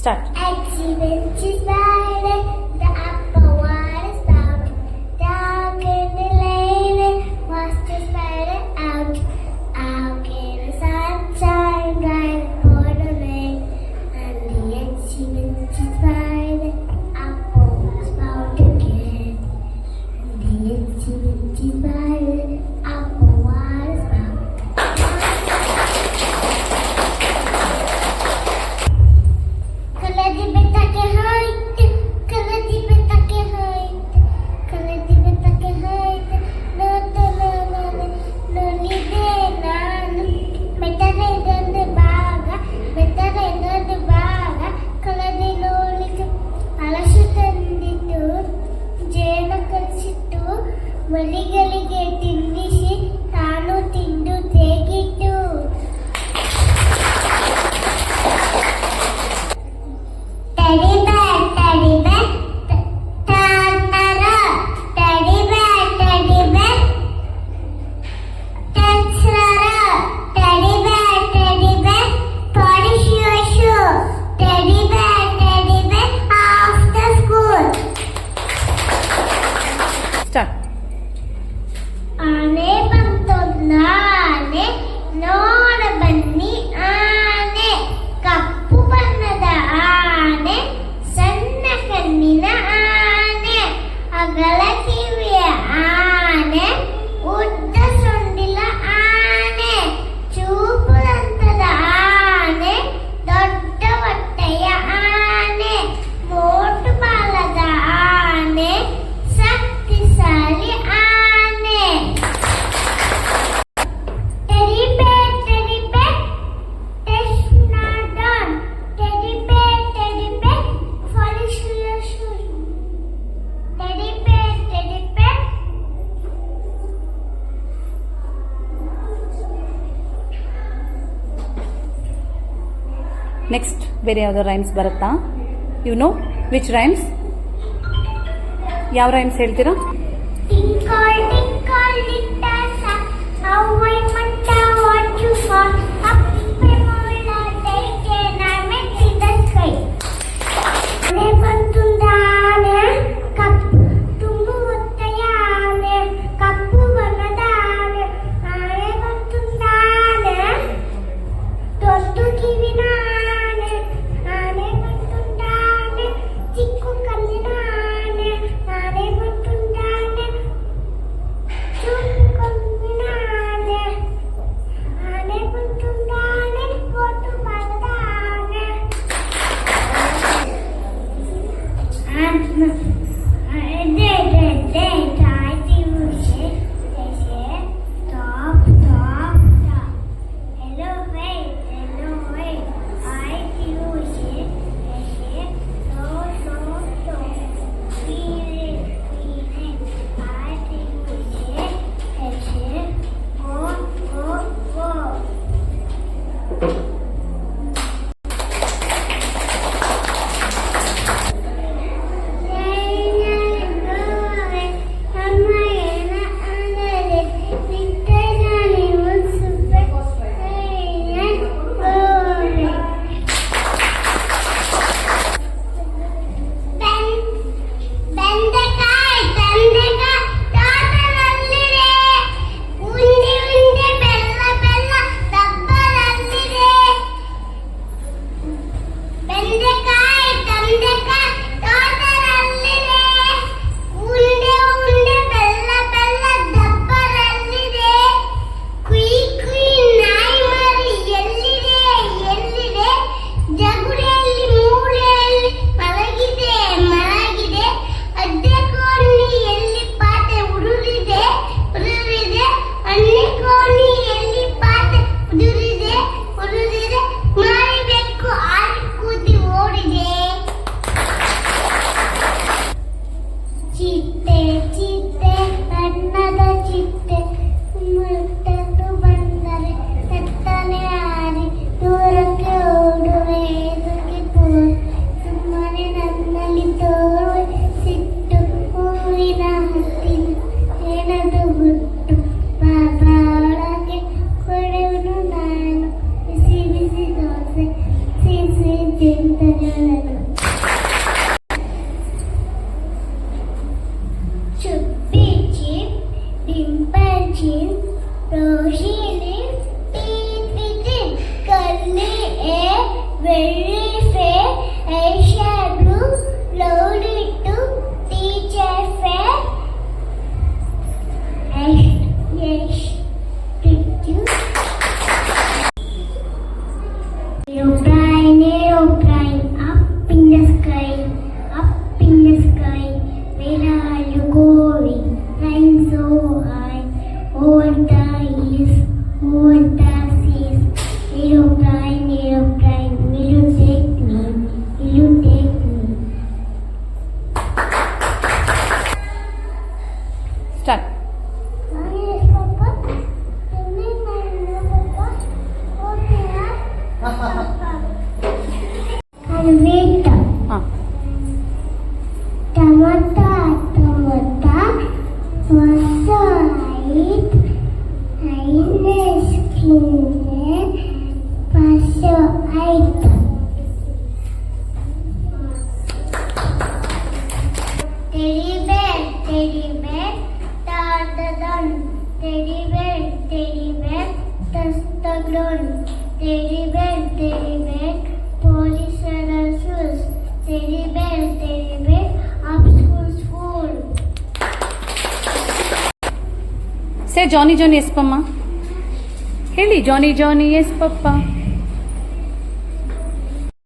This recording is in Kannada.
Start. ಮಲಿಗಳಿಗೆ ತಿನ್ನಿಸಿ ತಾನು ತಿಂದು ತೇಗಿಟ್ಟು ಆನೆ ಬಂತೊಂದ ಆನೆ ನೋಡ ಬನ್ನಿ ಆನೆ ಕಪ್ಪು ಬಣ್ಣದ ಆನೆ ಸಣ್ಣ ಕಣ್ಣಿನ ಆನೆ ಅಗಲ ಕಿವಿಯ ಆನೆ ಉದ್ದ ಸೊಂಡಿಲ ಆನೆ ಚೂಪು ದಂತದ ಆನೆ ದೊಡ್ಡ ಹೊಟ್ಟೆಯ ಆನೆ ಮೋಟು ಬಾಲದ ಆನೆ ಶಕ್ತಿಶಾಲಿ ಆನೆ. ನೆಕ್ಸ್ಟ್ ಬೇರೆ ಯಾವುದೋ ರೈಮ್ಸ್ ಬರುತ್ತಾ? You know which rhymes? ಯಾವ ರೈಮ್ಸ್ ಹೇಳ್ತೀರಾ? Tinkle, tinkle, little star, how I wonder what you are. Up in the day, and I met in the sky. ಆನೆ ಬಂತುಂದಾನೆ ಕಪ್ಪು ತುಂಬು ಹೊಟ್ಟೆಯ ಆನೆ ಕಪ್ಪು ಬಣ್ಣದ ಆನೆ ಆನೆ ಬಂತುಂದಾನೆ ದೊಡ್ಡ ಕಿವಿನ ಆನೆ ಆನೆ ಬಂತುಂದಾನೆ ಚಿಕ್ಕ ಕಣ್ಣಿನ ಆನೆ ಆನೆ ಬಂತುಂದಾನೆ ಚೂಪು ಕಣ್ಣಿನ ಆನೆ ಆನೆ ಬಂತುಂದಾನೆ ಒಟ್ಟು ಬಾಲದ ಆನೆ. very fair, Asia blue, lovely to teacher fair. Yes, did you? Aeroplane, up in the sky, up in the sky. Where are you going? Flying so high, over the hills, over the seas. Aeroplane, aeroplane, will you take me? Will you take me? Start. Yes, Papa. Tell me my name, Papa. Okay, Papa. Alvita. ಹಾಂ. Tomato, tomato, was white, highness skin, paso item. Teddy bear, tar the dun. Teddy bear, touch the ground. Teddy bear, polish the shoes. Teddy bear, up school. Say Johnny Johnny S ಪಮ್ಮ ಹೇಳಿ ಜಾನಿ ಜಾನಿ ಎಸ್ ಪಪ್ಪ